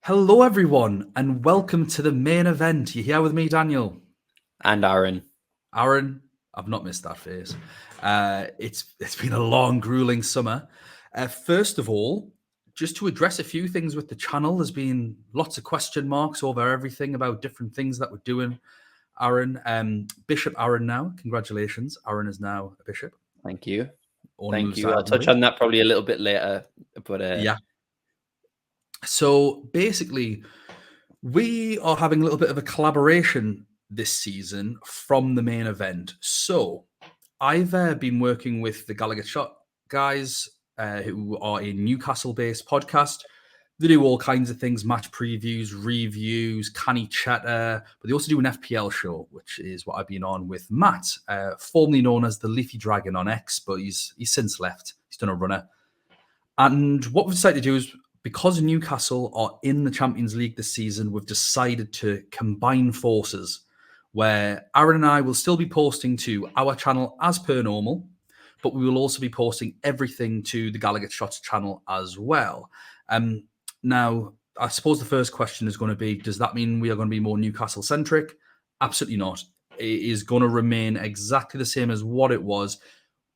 Hello, everyone, and welcome to the main event. You're here with me, Daniel. And Aaron. Aaron, I've not missed that face. It's been a long, grueling summer. First of all, just to address a few things with the channel, there's been lots of question marks over everything about different things that we're doing. Aaron, Bishop Aaron now. Congratulations. Aaron is now a bishop. Thank you. Only Thank you. I'll touch on that probably a little bit later. But yeah. So basically, we are having a little bit of a collaboration this season from the main event. So I've been working with the GallowgateShots guys who are a Newcastle-based podcast. They do all kinds of things, match previews, reviews, canny chatter, but they also do an FPL show, which is what I've been on with Matt, formerly known as the Leafy Dragon on X, but he's since left. He's done a runner. And what we've decided to do is, because Newcastle are in the Champions League this season, we've decided to combine forces where Aaron and I will still be posting to our channel as per normal, but we will also be posting everything to the GallowgateShots channel as well. Now, I suppose the first question is going to be, does that mean we are going to be more Newcastle-centric? Absolutely not. It is going to remain exactly the same as what it was.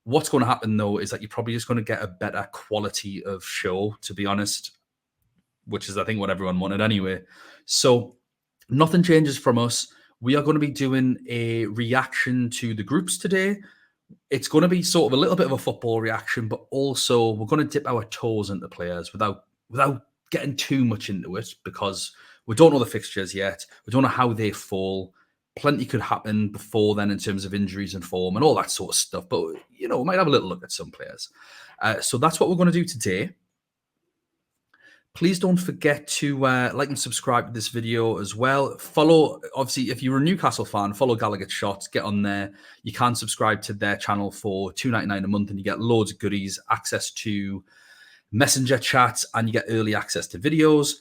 What's going to happen, though, is that you're probably just going to get a better quality of show, to be honest, which is, I think, what everyone wanted anyway. So nothing changes from us. We are going to be doing a reaction to the groups today. It's going to be sort of a little bit of a football reaction, but also we're going to dip our toes into players without getting too much into it, because we don't know the fixtures yet. We don't know how they fall. Plenty could happen before then in terms of injuries and form and all that sort of stuff. But, we might have a little look at some players. So that's what we're going to do today. Please don't forget to like and subscribe to this video as well. Follow, obviously, if you're a Newcastle fan, follow GallowgateShots. Get on there. You can subscribe to their channel for $2.99 a month, and you get loads of goodies, access to messenger chats, and you get early access to videos.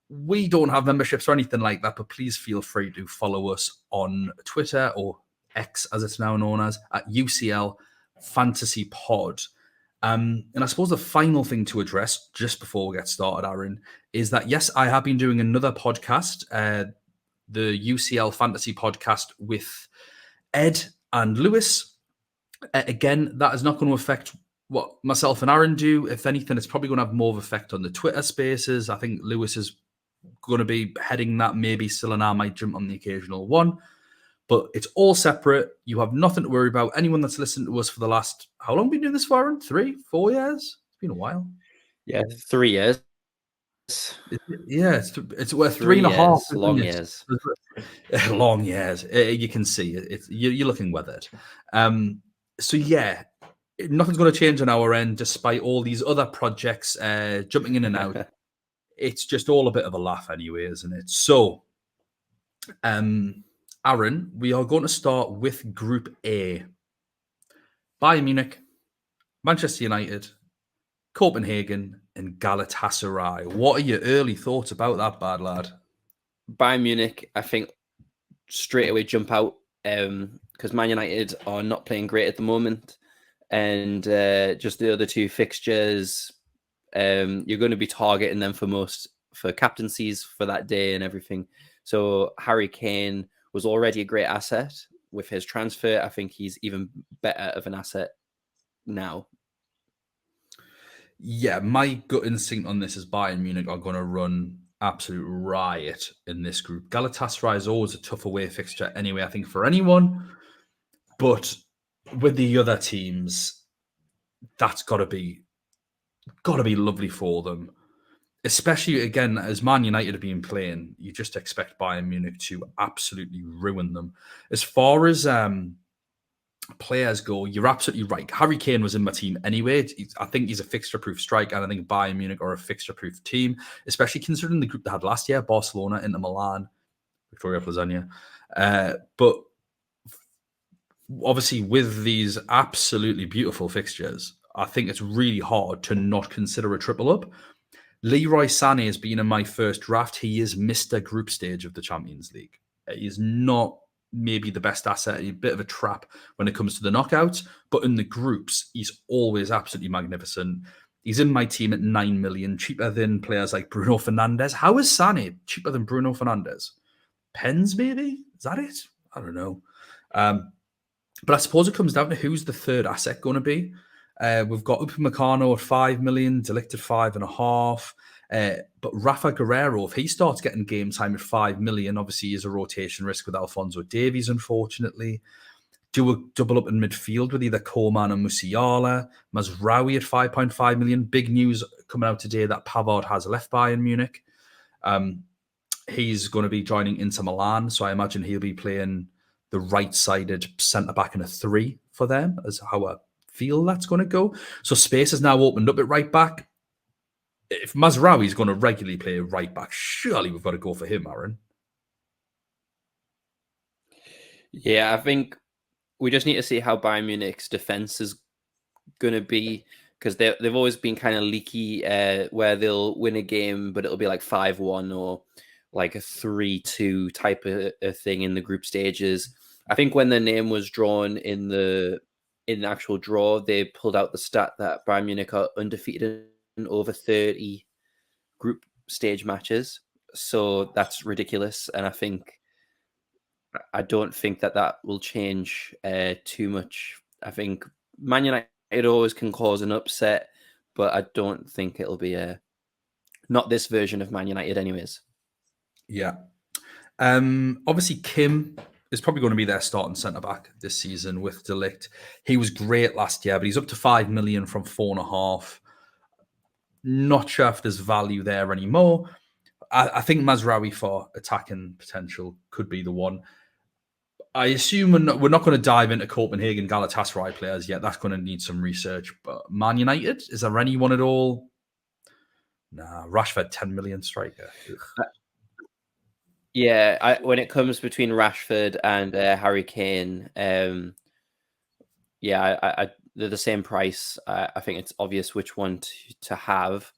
We don't have memberships or anything like that, but please feel free to follow us on Twitter, or X as it's now known as, at UCL Fantasy Pod. And I suppose the final thing to address just before we get started, Aaron, is that, yes, I have been doing another podcast, the UCL Fantasy Podcast with Ed and Lewis. Again, that is not going to affect what myself and Aaron do. If anything, it's probably going to have more of an effect on the Twitter spaces. I think Lewis is going to be heading that. Maybe still and I might jump on the occasional one. But it's all separate. You have nothing to worry about. Anyone that's listened to us for the last, how long have we been doing this for, Aaron? 3, 4 years? It's been a while. Yeah, 3 years. Yeah, it's worth 3.5. Long years. Long years. You can see you're looking weathered. So yeah, nothing's going to change on our end, despite all these other projects jumping in and out. It's just all a bit of a laugh anyway, isn't it? So, Aaron, we are going to start with Group A. Bayern Munich, Manchester United, Copenhagen, and Galatasaray. What are your early thoughts about that, bad lad? Bayern Munich, I think, straight away jump out, because Man United are not playing great at the moment. And just the other two fixtures, you're going to be targeting them for captaincies for that day and everything. So Harry Kane was already a great asset. With his transfer, I think he's even better of an asset now. Yeah, my gut instinct on this is Bayern Munich are going to run absolute riot in this group. Galatasaray is always a tough away fixture anyway, I think, for anyone. But with the other teams, that's got to be lovely for them. Especially, again, as Man United have been playing, you just expect Bayern Munich to absolutely ruin them. As far as players go, you're absolutely right. Harry Kane was in my team anyway. I think he's a fixture-proof striker, and I think Bayern Munich are a fixture-proof team, especially considering the group they had last year: Barcelona, Inter Milan, Victoria Plezania. But obviously, with these absolutely beautiful fixtures, I think it's really hard to not consider a triple up. Leroy Sané has been in my first draft. He is Mr. Group Stage of the Champions League. He is not maybe the best asset, a bit of a trap when it comes to the knockouts, but in the groups, he's always absolutely magnificent. He's in my team at 9 million, cheaper than players like Bruno Fernandes. How is Sané cheaper than Bruno Fernandes? Pens, maybe? Is that it? I don't know. But I suppose it comes down to who's the third asset going to be. We've got Upamecano at 5 million, De Ligt at 5.5. But Rafa Guerrero, if he starts getting game time at 5 million, obviously he's a rotation risk with Alphonso Davies, unfortunately. Do a double up in midfield with either Coleman and Musiala. Mazraoui at 5.5 million. Big news coming out today that Pavard has left Bayern Munich. He's going to be joining Inter Milan, so I imagine he'll be playing the right-sided centre-back in a 3 for them, as how I feel that's going to go. So space has now opened up at right-back. If Mazraoui is going to regularly play right-back, surely we've got to go for him, Aaron. Yeah, I think we just need to see how Bayern Munich's defense is going to be, because they've always been kind of leaky, where they'll win a game, but it'll be like 5-1 or like a 3-2 type of thing in the group stages. I think when their name was drawn in the actual draw, they pulled out the stat that Bayern Munich are undefeated in over 30 group stage matches. So that's ridiculous, and I don't think that will change too much. I think Man United always can cause an upset, but I don't think it'll be not this version of Man United anyways. Yeah. Obviously, Kim is probably going to be their starting centre-back this season with De Ligt. He was great last year, but he's up to 5 million from 4.5. Not sure if there's value there anymore. I think Mazraoui for attacking potential could be the one. I assume we're not going to dive into Copenhagen Galatasaray players yet. That's going to need some research. But Man United, is there anyone at all? Nah, Rashford, 10 million striker. Yeah, when it comes between Rashford and Harry Kane, they're the same price. I think it's obvious which one to have.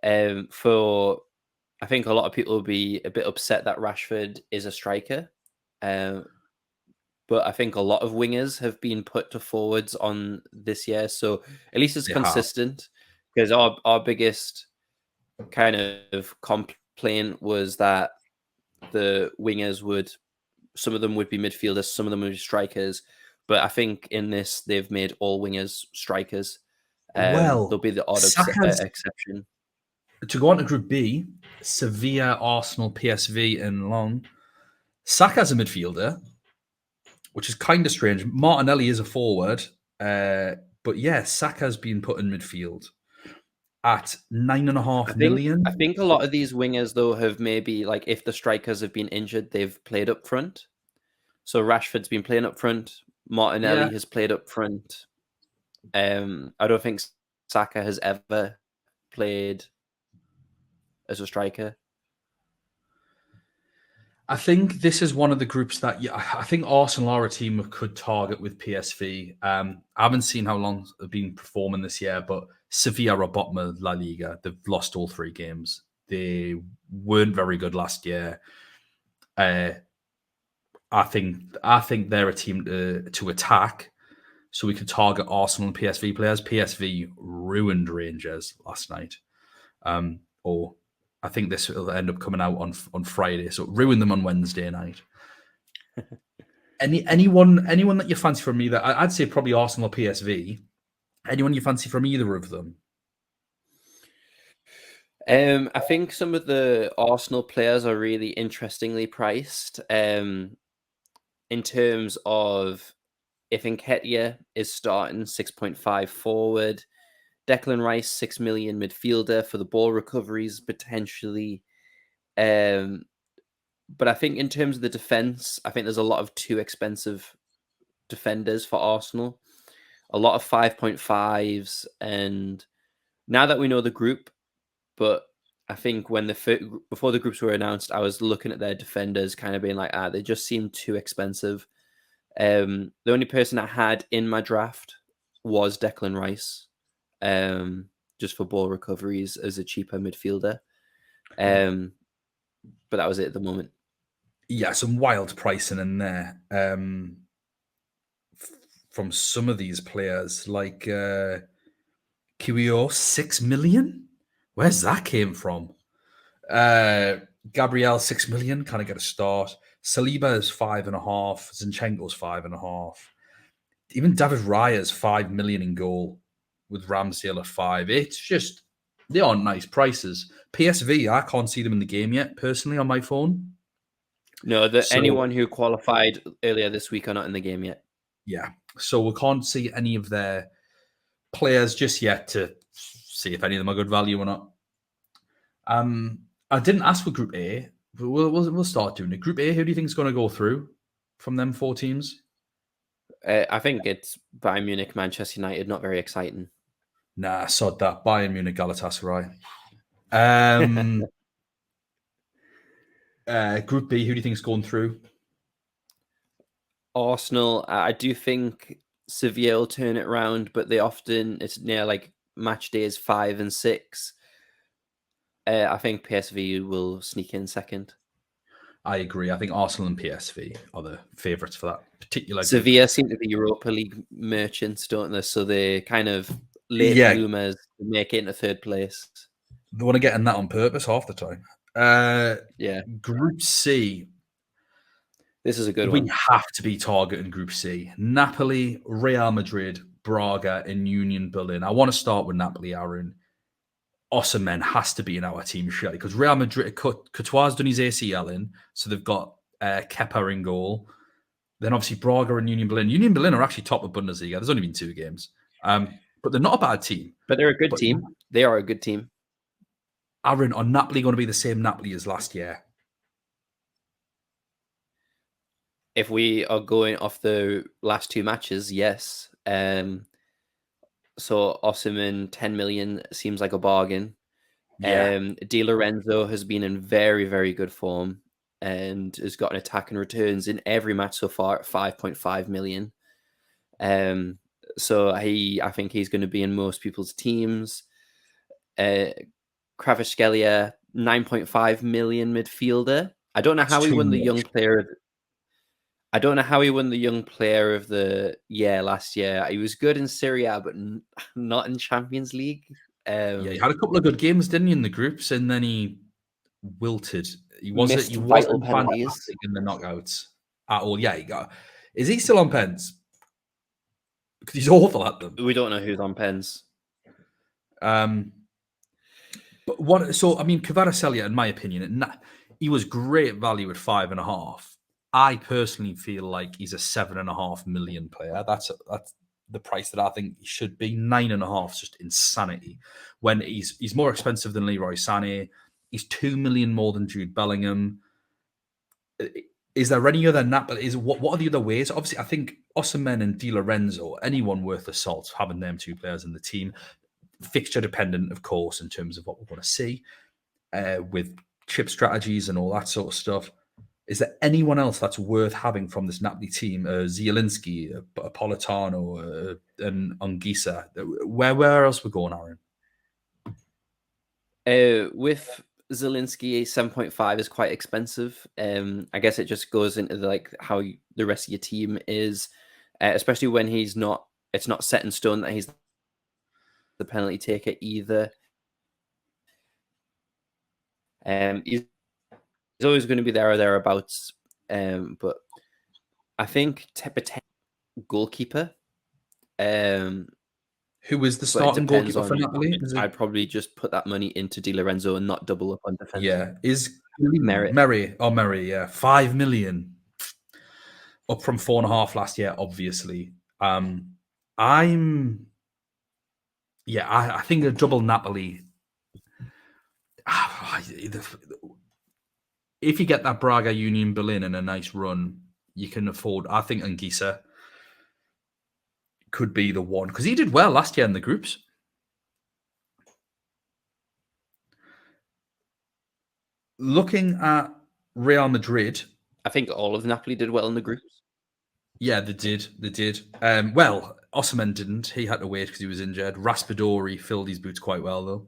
I think a lot of people will be a bit upset that Rashford is a striker. But I think a lot of wingers have been put to forwards on this year. So at least it's consistent, because our biggest kind of complaint was that the wingers some of them would be midfielders, some of them would be strikers. But I think in this, they've made all wingers strikers. There'll be the odd exception. To go on to Group B, Sevilla, Arsenal, PSV, and Lyon. Saka's a midfielder, which is kind of strange. Martinelli is a forward, but yeah, Saka's been put in midfield at 9.5 million. I think a lot of these wingers, though, have maybe, like, if the strikers have been injured, they've played up front. So Rashford's been playing up front. Martinelli has played up front. I don't think Saka has ever played as a striker. I think this is one of the groups that I think Arsenal are a team that could target with PSV. I haven't seen how long they've been performing this year, but Sevilla are bottom of La Liga. They've lost all 3 games. They weren't very good last year. I think they're a team to attack, so we could target Arsenal and PSV players. PSV ruined Rangers last night, or I think this will end up coming out on Friday, so ruin them on Wednesday night. Anyone that you fancy from either? I'd say probably Arsenal or PSV. Anyone you fancy from either of them? I think some of the Arsenal players are really interestingly priced. In terms of if Nketiah is starting 6.5 forward, Declan Rice 6 million midfielder for the ball recoveries potentially. But I think in terms of the defense, I think there's a lot of too expensive defenders for Arsenal. A lot of 5.5s, and now that we know the group, but I think when before the groups were announced, I was looking at their defenders, kind of being like, they just seem too expensive. The only person I had in my draft was Declan Rice, just for ball recoveries as a cheaper midfielder. But that was it at the moment. Yeah, some wild pricing in there from some of these players, like Kane Puyol, 6 million? Where's that came from? Gabriel, 6 million. Can I get a start? Saliba is 5.5. Zinchenko's 5.5. Even David Raya's 5 million in goal with Ramsdale at 5. It's just, they aren't nice prices. PSV, I can't see them in the game yet, personally, on my phone. No, anyone who qualified earlier this week are not in the game yet. Yeah. So we can't see any of their players just yet to see if any of them are good value or not. I didn't ask for Group A, but we'll start doing it. Group A, who do you think is going to go through from them 4 teams? I think it's Bayern Munich, Manchester United. Not very exciting. Nah, sod that. Bayern Munich, Galatasaray. Group B, who do you think is going through? Arsenal. I do think Sevilla will turn it around, but it's near like match days 5 and 6. I think PSV will sneak in second. I agree. I think Arsenal and PSV are the favourites for that particular group. Sevilla seem to be Europa League merchants, don't they? So they kind of late bloomers make it into third place. They want to get in that on purpose half the time. Yeah. Group C. This is a good one. We have to be targeting Group C. Napoli, Real Madrid, Braga, and Union Berlin. I want to start with Napoli, Aaron. Osimhen has to be in our team, surely, because Real Madrid, Courtois done his ACL in, so they've got Kepa in goal. Then obviously Braga and Union Berlin. Union Berlin are actually top of Bundesliga. There's only been 2 games. But they're not a bad team. But they're a good team. They are a good team. Aaron, are Napoli going to be the same Napoli as last year? If we are going off the last 2 matches, yes. So Osimhen, 10 million seems like a bargain. Yeah. Di Lorenzo has been in very, very good form and has gotten attack and returns in every match so far at 5.5 million. So I think he's going to be in most people's teams. Kvaratskhelia, 9.5 million midfielder. I don't know how he won the young player. I don't know how he won the young player of the year last year. He was good in Serie A, but not in Champions League. Yeah, he had a couple of good games, didn't he, in the groups, and then he wilted. He wasn't fantastic in the knockouts at all. Yeah, is he still on pens? Because he's awful at them. We don't know who's on pens. But what? So I mean, Kvaratskhelia, in my opinion, he was great value at 5.5. I personally feel like he's a 7.5 million player. That's the price that I think he should be. 9.5 is just insanity. When he's more expensive than Leroy Sané, he's 2 million more than Jude Bellingham. Is there any other Napoli? What are the other ways? Obviously, I think Osimhen and Di Lorenzo, anyone worth the salt, having them 2 players in the team. Fixture dependent, of course, in terms of what we want to see with chip strategies and all that sort of stuff. Is there anyone else that's worth having from this Napoli team? Zielinski, Politano, and Anguissa. Where else we're going, Aaron? With Zielinski, 7.5 is quite expensive. I guess it just goes into how the rest of your team is, especially when it's not set in stone that he's the penalty taker either. He's always going to be there or thereabouts. But I think goalkeeper. Who is the starting goalkeeper for Napoli? I'd probably just put that money into Di Lorenzo and not double up on defense. Yeah, is Merry, yeah, 5 million, up from 4.5 last year. Obviously, I think a double Napoli. If you get that Braga Union Berlin in a nice run, you can afford. I think Anguissa could be the one because he did well last year in the groups. Looking at Real Madrid, I think all of Napoli did well in the groups. Yeah, they did. Well, Osimhen didn't. He had to wait because he was injured. Raspadori filled his boots quite well, though.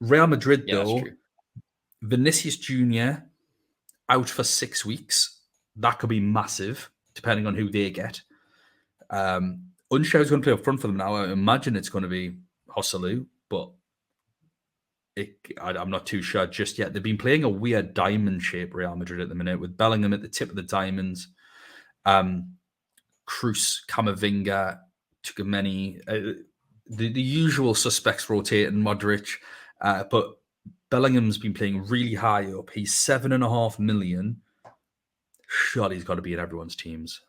Real Madrid, though, Vinicius Jr. out for 6 weeks. That could be massive, depending on who they get. Unshaw's going to play up front for them now. I imagine it's going to be Joselu, but I'm not too sure just yet. They've been playing a weird diamond shape, Real Madrid, at the minute, with Bellingham at the tip of the diamonds, Cruz, Camavinga, Tchouaméni, the usual suspects rotating, Modric, but Bellingham's been playing really high up. He's 7.5 million. Surely he's got to be in everyone's teams.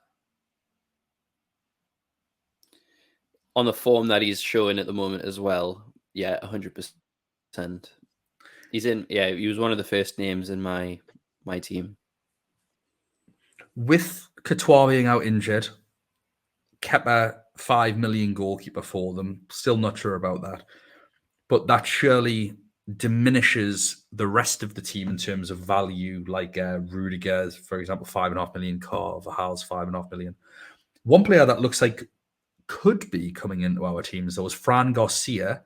On the form that he's showing at the moment as well, yeah, 100%. He's in. Yeah, he was one of the first names in my team. With Courtois being out injured, Kepa 5 million goalkeeper for them. Still not sure about that, but that surely diminishes the rest of the team in terms of value. Like Rudiger's, for example, 5.5 million. Carvajal's 5.5 million. One player that looks like could be coming into our teams, though, was Fran Garcia,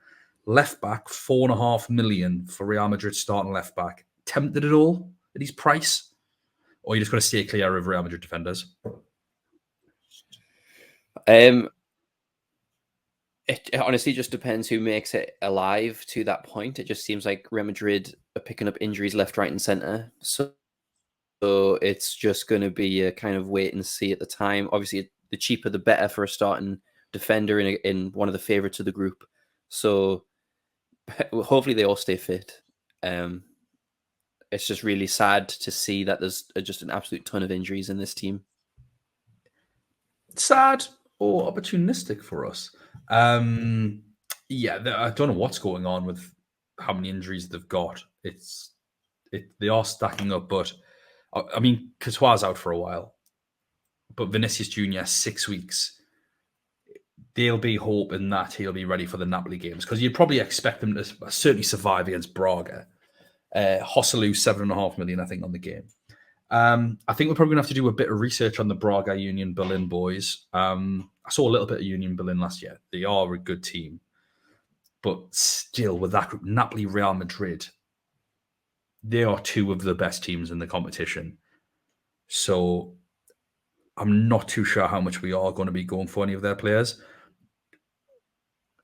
left back, 4.5 million for Real Madrid starting left back. Tempted at all at his price? Or you just got to stay clear of Real Madrid defenders? It honestly just depends who makes it alive to that point. It just seems like Real Madrid are picking up injuries left, right, and centre. So it's just going to be a kind of wait and see at the time. Obviously, the cheaper the better for a starting defender in one of the favourites of the group. So hopefully they all stay fit. It's just really sad to see that there's just an absolute ton of injuries in this team. Sad or opportunistic for us? I don't know what's going on with how many injuries they've got. They are stacking up, but I mean, Courtois out for a while, but Vinicius Jr. 6 weeks. They'll be hoping that he'll be ready for the Napoli games, because you'd probably expect them to certainly survive against Braga. Joselu 7.5 million, I think, on the game. I think we're probably going to have to do a bit of research on the Braga Union Berlin boys. I saw a little bit of Union Berlin last year. They are a good team. But still, with that group, Napoli, Real Madrid, they are two of the best teams in the competition. So I'm not too sure how much we are going to be going for any of their players.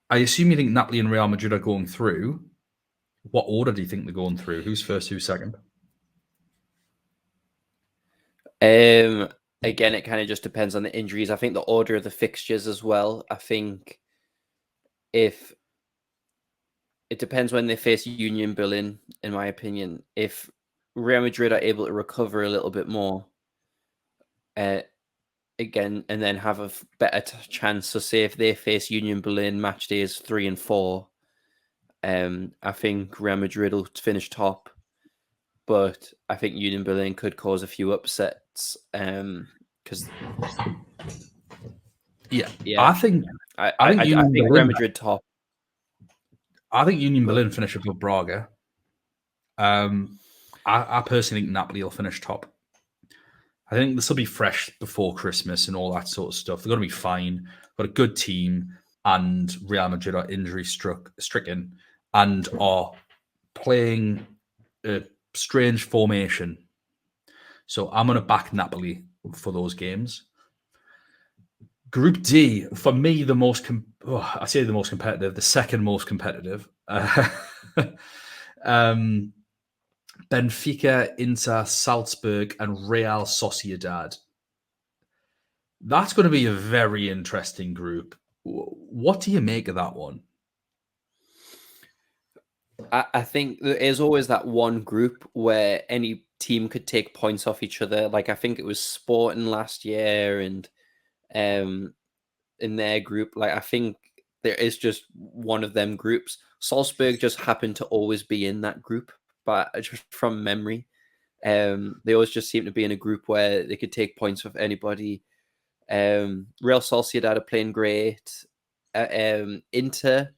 I assume you think Napoli and Real Madrid are going through. What order do you think they're going through? Who's first, who's second? Again, it kind of just depends on the injuries. I think the order of the fixtures as well. I think if it depends when they face Union Berlin, in my opinion. If Real Madrid are able to recover a little bit more, again, and then have a better chance. So say if they face Union Berlin match days 3 and 4, I think Real Madrid will finish top. But I think Union Berlin could cause a few upsets. Because I think Real Madrid top. I think Union Berlin finish above Braga. I personally think Napoli will finish top. I think this will be fresh before Christmas and all that sort of stuff. They're going to be fine. Got a good team, and Real Madrid are injury stricken and are playing a strange formation. So I'm going to back Napoli for those games. Group D, for me, the most competitive, the second most competitive. Benfica, Inter, Salzburg, and Real Sociedad. That's going to be a very interesting group. What do you make of that one? I think there is always that one group where any team could take points off each other. Like I think it was Sporting last year, and in their group, like I think there is just one of them groups. Salzburg just happened to always be in that group, but just from memory, they always just seem to be in a group where they could take points off anybody. Real Sociedad are playing great. Inter,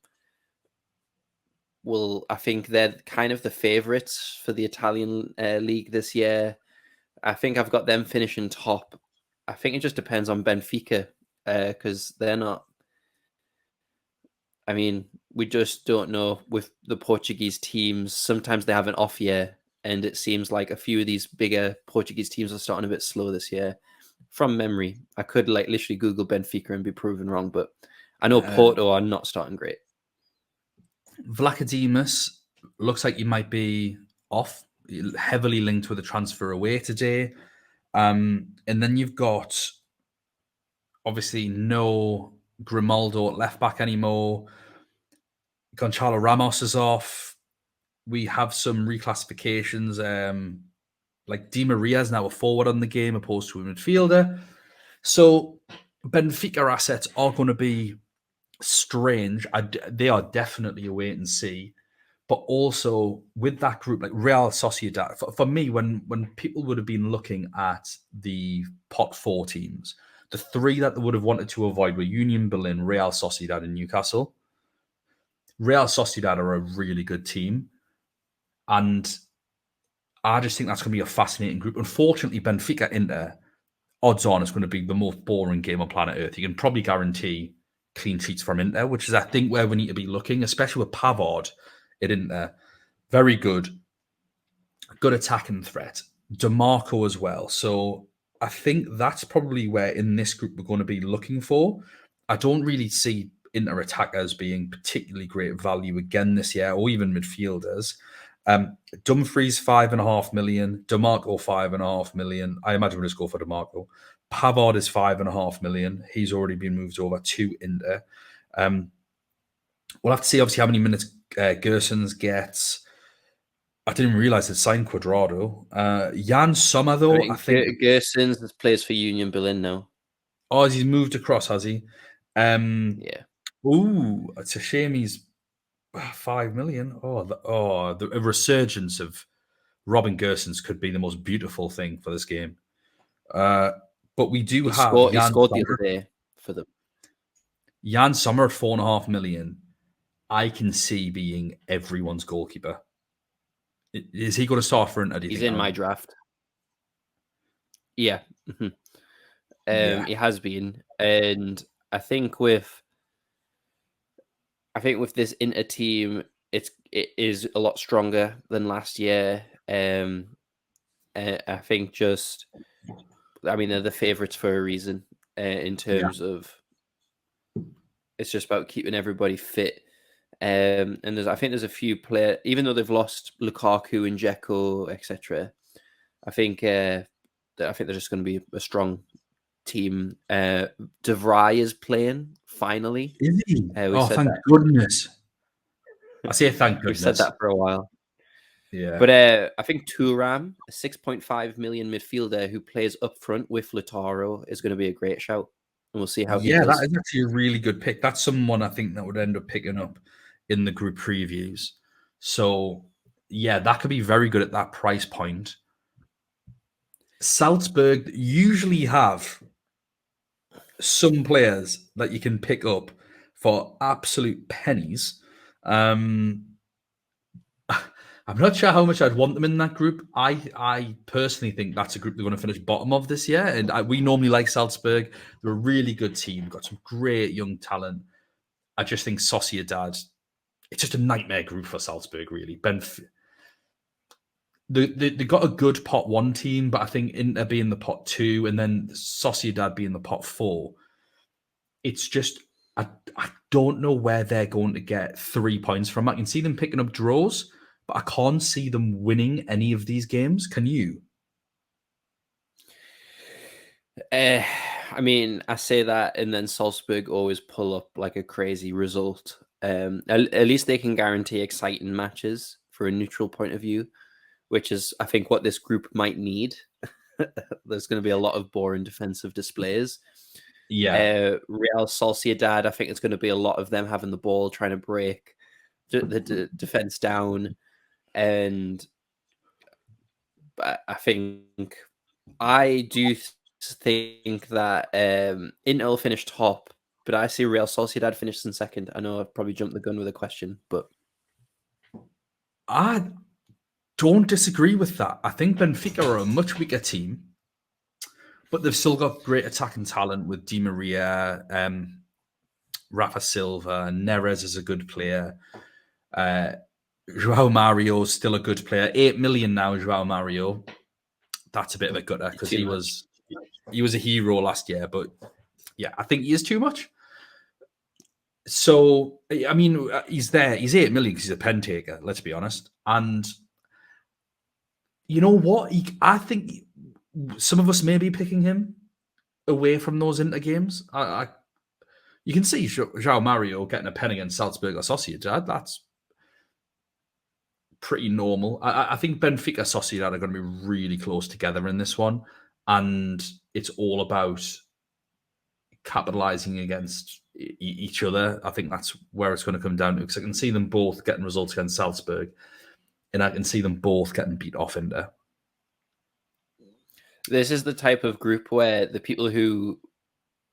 well, I think they're kind of the favourites for the Italian league this year. I think I've got them finishing top. I think it just depends on Benfica because they're not. I mean, we just don't know with the Portuguese teams. Sometimes they have an off year, and it seems like a few of these bigger Portuguese teams are starting a bit slow this year. From memory, I could like literally Google Benfica and be proven wrong, but I know Porto are not starting great. Vlachodimos looks like he might be off, heavily linked with a transfer away today. And then you've got obviously no Grimaldo at left back anymore. Gonçalo Ramos is off. We have some reclassifications. Like Di Maria is now a forward on the game opposed to a midfielder. So Benfica assets are going to be strange. They are definitely a wait and see. But also with that group, like Real Sociedad, for me, when people would have been looking at the pot 4 teams, the 3 that they would have wanted to avoid were Union Berlin, Real Sociedad, and Newcastle. Real Sociedad are a really good team. And I just think that's going to be a fascinating group. Unfortunately, Benfica Inter, odds on, it's going to be the most boring game on planet Earth. You can probably guarantee clean sheets from Inter, which is, I think, where we need to be looking, especially with Pavard at Inter. Very good attacking threat. DeMarco as well. So I think that's probably where in this group we're going to be looking for. I don't really see Inter attackers being particularly great value again this year, or even midfielders. Dumfries 5.5 million, DeMarco 5.5 million. I imagine we'll just go for DeMarco. Pavard is 5.5 million. He's already been moved over to Inter. We'll have to see obviously how many minutes Gersons gets. I didn't realize it signed Cuadrado. Jan Sommer, though, I think Gersons plays for Union Berlin now. Oh, he's moved across, has he? Yeah. Ooh, it's a shame he's 5 million. The resurgence of Robin Gersons could be the most beautiful thing for this game. But we do He have scored Jan the Sommer. other day for them. Jan Sommer at 4.5 million. I can see being everyone's goalkeeper. Is he going to start for Inter? He's in my draft. Yeah. He has been. And I think with this Inter team, it is a lot stronger than last year. I think they're the favourites for a reason in terms of it's just about keeping everybody fit. And I think there's a few players, even though they've lost Lukaku and Dzeko, etc. I think they're just going to be a strong team. De Vrij is playing finally. Is he? Thank goodness. I say thank goodness. We've said that for a while. Yeah. But I think Thuram, a 6.5 million midfielder who plays up front with Lautaro, is going to be a great shout. And we'll see how he does. That is actually a really good pick. That's someone I think that would end up picking up in the group previews. So, yeah, that could be very good at that price point. Salzburg usually have some players that you can pick up for absolute pennies. I'm not sure how much I'd want them in that group. I personally think that's a group they're going to finish bottom of this year. And we normally like Salzburg. They're a really good team. Got some great young talent. I just think Sociedad, it's just a nightmare group for Salzburg, really. They got a good pot 1 team, but I think Inter being the pot 2 and then Sociedad being the pot 4, it's just, I don't know where they're going to get 3 points from. I can see them picking up draws, but I can't see them winning any of these games. Can you? I say that, and then Salzburg always pull up like a crazy result. At least they can guarantee exciting matches for a neutral point of view, which is, I think, what this group might need. There's going to be a lot of boring defensive displays. Yeah. Real Sociedad, I think it's going to be a lot of them having the ball, trying to break the defense down. And I do think that Inter will finish top, but I see Real Sociedad finish in second. I know I've probably jumped the gun with a question, but I don't disagree with that. I think Benfica are a much weaker team, but they've still got great attacking talent with Di Maria, Rafa Silva, Neres is a good player. João Mario is still a good player. 8 million now, João Mario. That's a bit of a gutter because he was a hero last year, but yeah, I think he is too much. So, I mean, he's there. He's 8 million because he's a pen taker, let's be honest. And you know what? I think some of us may be picking him away from those Inter games. You can see João Mario getting a pen against Salzburg or Sociedad. That's pretty normal. I think Benfica Sociedad are going to be really close together in this one. And it's all about capitalizing against each other. I think that's where it's going to come down to, because I can see them both getting results against Salzburg, and I can see them both getting beat off in there. This is the type of group where the people who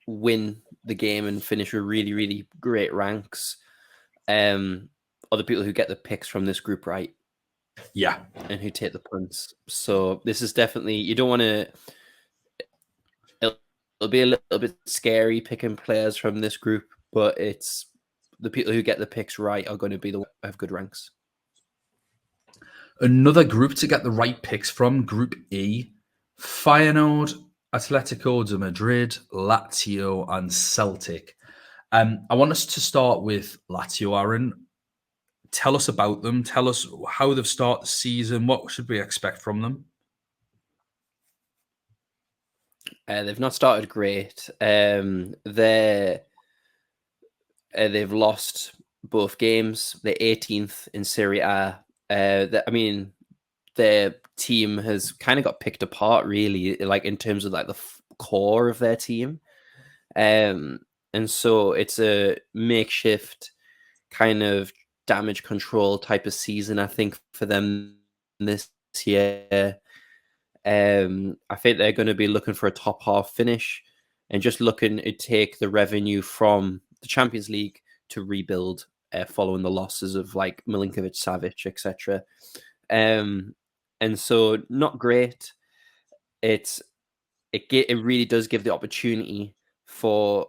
win the game and finish with really, really great ranks are the people who get the picks from this group right. Yeah. And who take the punts. So this is definitely, you don't want to, it'll be a little bit scary picking players from this group, but it's the people who get the picks right are going to be the ones who have good ranks. Another group to get the right picks from, Group E: Feyenoord, Atletico de Madrid, Lazio, and Celtic. I want us to start with Lazio, Aaron. Tell us about them. Tell us how they've started the season. What should we expect from them? They've not started great. They've lost both games. They're 18th in Serie A. I mean, their team has kind of got picked apart, really, like in terms of like the core of their team. And so it's a makeshift kind of damage control type of season, I think, for them this year. I think they're going to be looking for a top half finish and just looking to take the revenue from the Champions League to rebuild following the losses of like Milinkovic, Savic, etc. And so not great. It really does give the opportunity for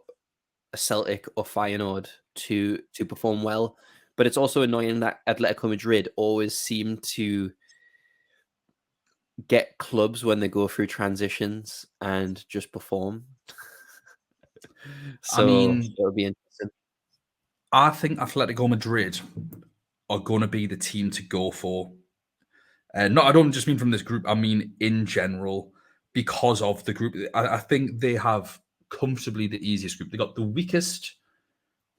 a Celtic or Feyenoord to perform well, but it's also annoying that Atletico Madrid always seem to get clubs when they go through transitions and just perform. So I mean, it'll be interesting. I think Atletico Madrid are going to be the team to go for. No, I don't just mean from this group. I mean in general, because of the group. I think they have comfortably the easiest group. They got the weakest,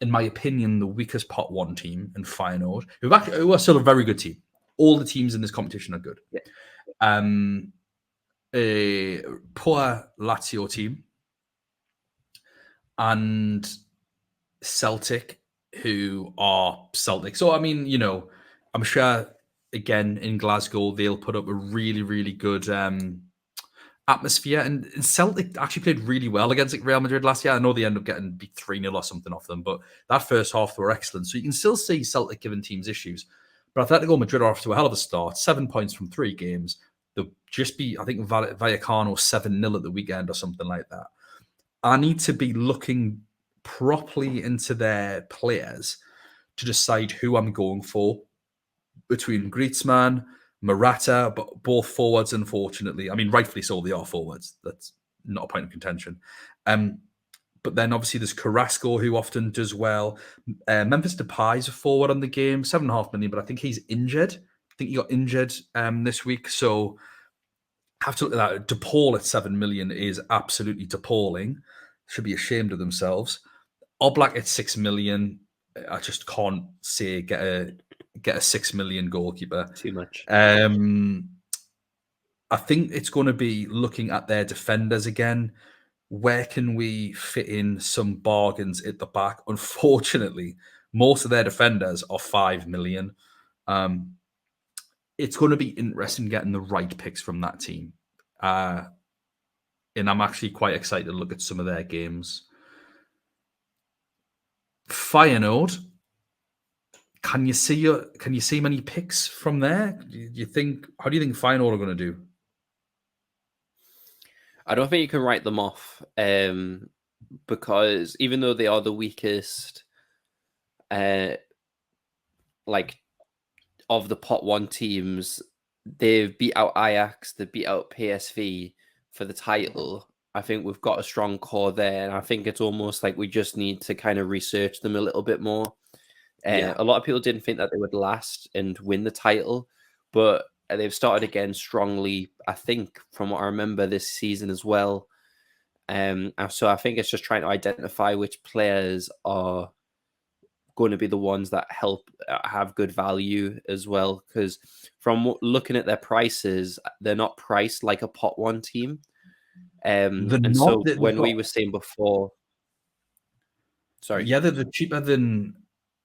in my opinion, the weakest pot one team in Feyenoord, who are still a very good team. All the teams in this competition are good. Yeah. A poor Lazio team and Celtic, who are Celtic. So, I mean, you know, I'm sure, again, in Glasgow, they'll put up a really, really good atmosphere. And Celtic actually played really well against Real Madrid last year. I know they ended up getting beat 3-0 or something off them, but that first half, they were excellent. So you can still see Celtic giving teams issues. But Atletico Madrid are off to a hell of a start. 7 points from 3 games. They'll just be, I think, Vallecano 7-0 at the weekend or something like that. I need to be looking properly into their players to decide who I'm going for between Griezmann, Morata, but both forwards, unfortunately. I mean, rightfully so, they are forwards. That's not a point of contention. But then obviously there's Carrasco, who often does well. Memphis Depay's a forward on the game, 7.5 million, but I think he's injured. I think he got injured this week. So have to look at that. DePaul at 7 million is absolutely appalling. Should be ashamed of themselves. Oblak at 6 million. I just can't say get a 6 million goalkeeper. Too much. I think it's going to be looking at their defenders again. Where can we fit in some bargains at the back? Unfortunately, most of their defenders are 5 million. It's going to be interesting getting the right picks from that team. And I'm actually quite excited to look at some of their games. Feyenoord, can you see many picks from there? How do you think Feyenoord are going to do? I don't think you can write them off because even though they are the weakest, like of the pot one teams, they've beat out Ajax, they beat out PSV for the title, I think we've got a strong core there, and I think it's almost like we just need to kind of research them a little bit more. A lot of people didn't think that they would last and win the title, but they've started again strongly, I think, from what I remember this season as well. So I think it's just trying to identify which players are going to be the ones that help have good value as well. Because from looking at their prices, they're not priced like a pot one team. So when we were saying before, sorry, yeah, they're cheaper than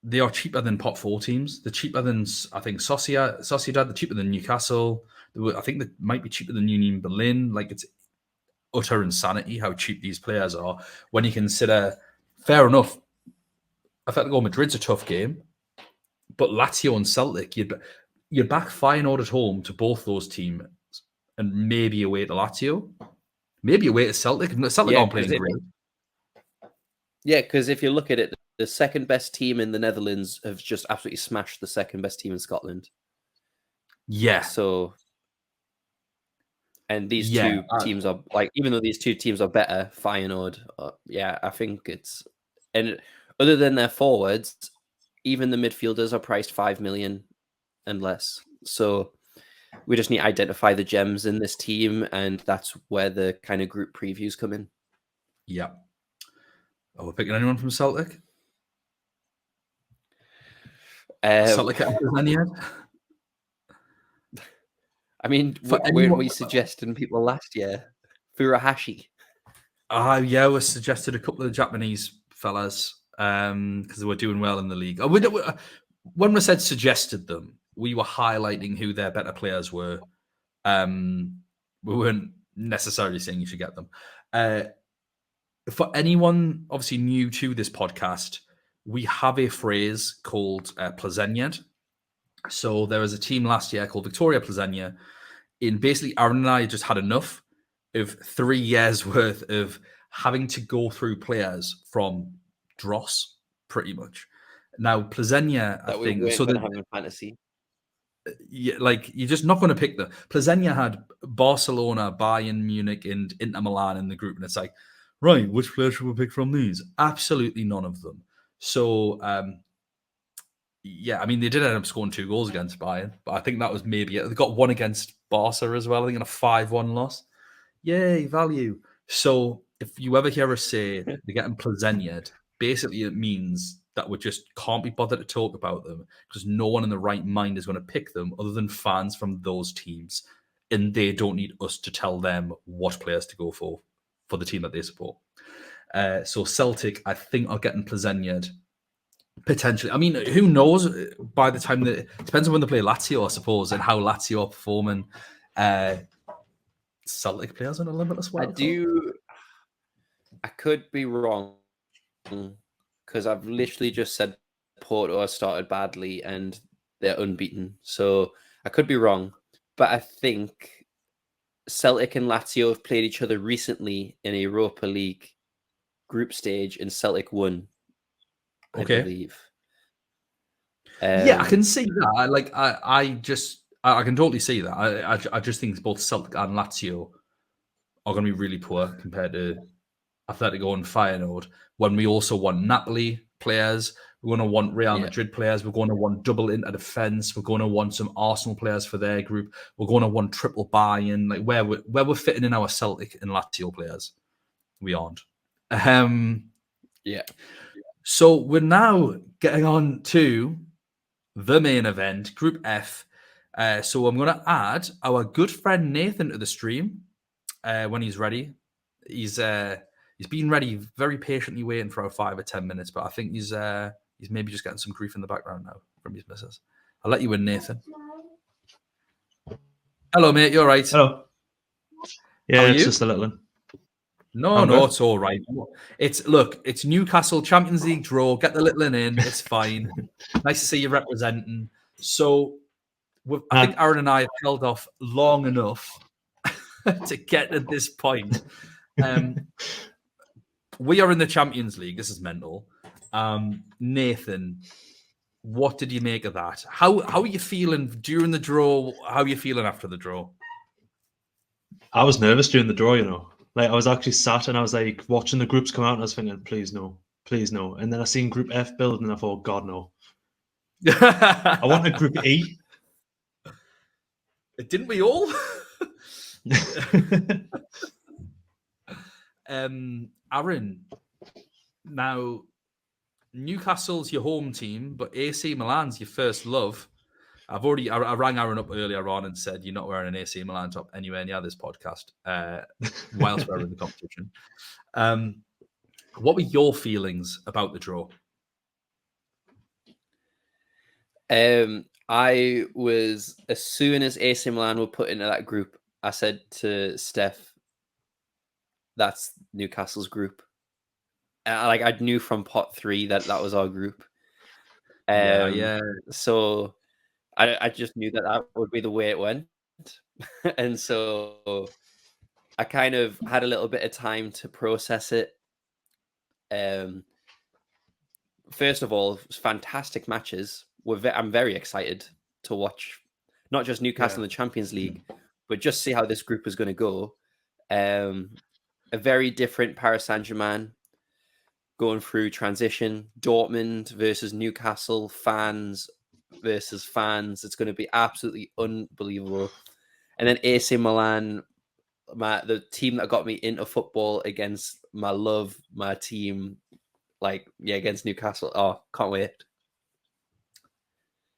they are cheaper than pot four teams. They're cheaper than I think Sociedad. They're cheaper than Newcastle. I think they might be cheaper than Union Berlin. Like, it's utter insanity how cheap these players are when you consider. Fair enough, Atletico Madrid's a tough game, but Lazio and Celtic, you'd back Feyenoord at home to both those teams, and maybe away to Lazio, maybe away to Celtic. Celtic aren't playing great. Yeah, because if you look at it, the second best team in the Netherlands have just absolutely smashed the second best team in Scotland. Yeah. So, and these two teams are like, even though these two teams are better, Feyenoord, I think it's, and other than their forwards, even the midfielders are priced 5 million and less. So we just need to identify the gems in this team, and that's where the kind of group previews come in. Yeah. Are we picking anyone from Celtic? Celtic yet? I mean, weren't we suggesting people last year? Furuhashi. Yeah, we suggested a couple of Japanese fellas because they were doing well in the league. When we said suggested them, we were highlighting who their better players were. We weren't necessarily saying you should get them. For anyone obviously new to this podcast, we have a phrase called Plzeňjad. So there was a team last year called Victoria Plzeňjad. In basically, Aaron and I just had enough of 3 years worth of having to go through players from dross, pretty much. Now, Plzeňjad, I think, so having a fantasy. Yeah, like, you're just not going to pick them. Plzeňjad had Barcelona, Bayern Munich, and Inter Milan in the group, and it's like, right, which players should we pick from these? Absolutely none of them. So, I mean, they did end up scoring 2 goals against Bayern, but I think that was maybe it. They got one against Barca as well, I think, in a 5-1 loss. Yay, value. So if you ever hear us say they're getting Plzeňjad, basically it means that we just can't be bothered to talk about them because no one in the right mind is going to pick them other than fans from those teams, and they don't need us to tell them what players to go for the team that they support. So Celtic, I think, are getting Plzeňjad. Potentially. I mean, who knows? By the time it depends on when they play Lazio, I suppose, and how Lazio are performing. Celtic players on a limitless way. I could be wrong because I've literally just said Porto started badly and they're unbeaten. So I could be wrong, but I think Celtic and Lazio have played each other recently in a Europa League group stage, and Celtic won. I believe. I can see that. I can totally see that. I just think both Celtic and Lazio are going to be really poor compared to Atletico and Feyenoord. When we also want Napoli players, we're going to want Real Madrid players. We're going to want double Inter defense. We're going to want some Arsenal players for their group. We're going to want triple Bayern. Like where we're fitting in our Celtic and Lazio players, we aren't. So we're now getting on to the main event, Group F. So I'm going to add our good friend Nathan to the stream when he's ready. He's been ready, very patiently waiting for our 5 or 10 minutes, but I think he's maybe just getting some grief in the background now from his missus. I'll let you in, Nathan. Hello, mate. You all right? Hello. Yeah, it's just a little one. No, it's all right. It's Newcastle Champions League draw. Get the little one in. It's fine. Nice to see you representing. So I think Aaron and I have held off long enough to get to this point. We are in the Champions League. This is mental. Nathan, what did you make of that? How are you feeling during the draw? How are you feeling after the draw? I was nervous during the draw, you know. Like, I was actually sat and I was like watching the groups come out and I was thinking, please no. And then I seen Group F build and I thought, God, no. I wanted Group E. Didn't we all? Aaron, now Newcastle's your home team, but AC Milan's your first love. I rang Aaron up earlier on and said you're not wearing an AC Milan top anywhere near this podcast whilst we're in the competition. What were your feelings about the draw? I was, as soon as AC Milan were put into that group, I said to Steph, that's Newcastle's group. I knew from pot 3 that was our group. Yeah. So I just knew that would be the way it went. And so I kind of had a little bit of time to process it. First of all, fantastic matches. I'm very excited to watch not just Newcastle in the Champions League, but just see how this group is going to go. A very different Paris Saint-Germain going through transition, Dortmund versus Newcastle, fans versus fans. It's going to be absolutely unbelievable. And then AC Milan, the team that got me into football, against my love, my team, against Newcastle. Oh, can't wait.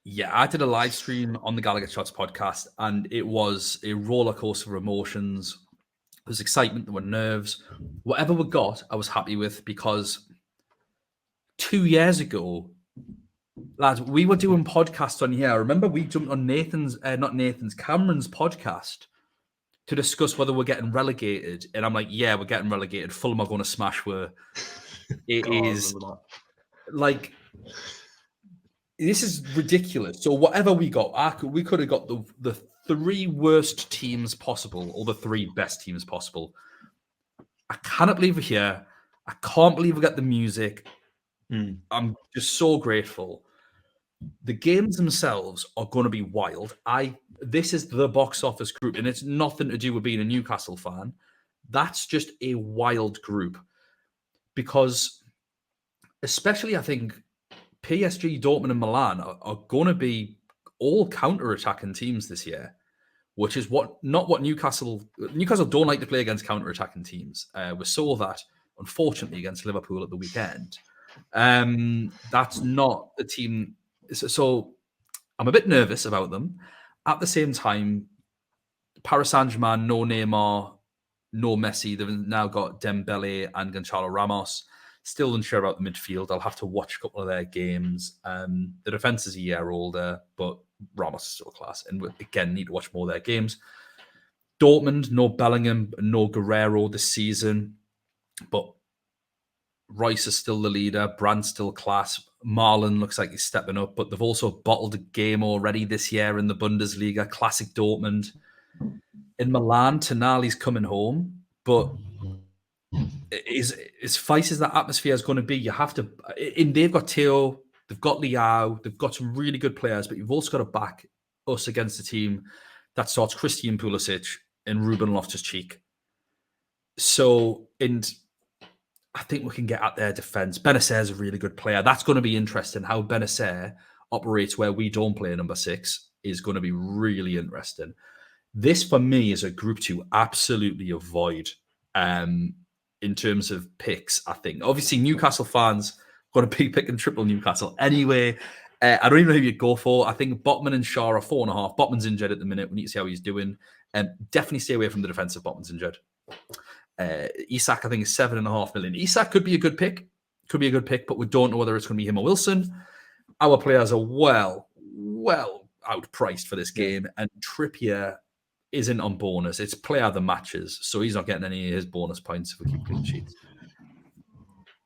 Yeah, I did a live stream on the GallowgateShots podcast, and it was a roller coaster of emotions. There was excitement, there were nerves. Whatever we got, I was happy with, because 2 years ago, lads, we were doing podcasts on here. I remember we jumped on Cameron's podcast to discuss whether we're getting relegated. And I'm like, yeah, we're getting relegated. Fulham are going to smash her. It is like, this is ridiculous. So whatever we got, we could have got the 3 worst teams possible, or the 3 best teams possible. I cannot believe we're here. I can't believe we got the music. I'm just so grateful. The games themselves are going to be wild. This is the box office group, and it's nothing to do with being a Newcastle fan. That's just a wild group, because especially I think PSG, Dortmund, and Milan are going to be all counter-attacking teams this year, which is not what Newcastle don't like to play against counter-attacking teams. We saw that, unfortunately, against Liverpool at the weekend. That's not the team. So I'm a bit nervous about them. At the same time, Paris Saint-Germain, no Neymar, no Messi. They've now got Dembele and Gonçalo Ramos. Still unsure about the midfield. I'll have to watch a couple of their games. The defense is a year older, but Ramos is still class. And we, again, need to watch more of their games. Dortmund, no Bellingham, no Guerrero this season. But Rice is still the leader. Brandt's still class. Marlon looks like he's stepping up, but they've also bottled a game already this year in the Bundesliga. Classic Dortmund. In Milan, Tonali's coming home, but as feisty as that atmosphere is going to be, you have to. And they've got Theo, they've got Leao, they've got some really good players, but you've also got to back us against a team that starts Christian Pulisic and Ruben Loftus-Cheek. So, and I think we can get at their defense. Benacer is a really good player. That's going to be interesting. How Benacer operates where we don't play number 6 is going to be really interesting. This, for me, is a group to absolutely avoid in terms of picks, I think. Obviously, Newcastle fans going to be picking triple Newcastle anyway. I don't even know who you'd go for. I think Botman and Shaw are 4.5. Botman's injured at the minute. We need to see how he's doing. Definitely stay away from the defense if Botman's injured. Isak, I think, is 7.5 million. Isak could be a good pick. But we don't know whether it's going to be him or Wilson. Our players are well outpriced for this game, and Trippier isn't on bonus. It's player of the matches, so he's not getting any of his bonus points if we keep clean sheets.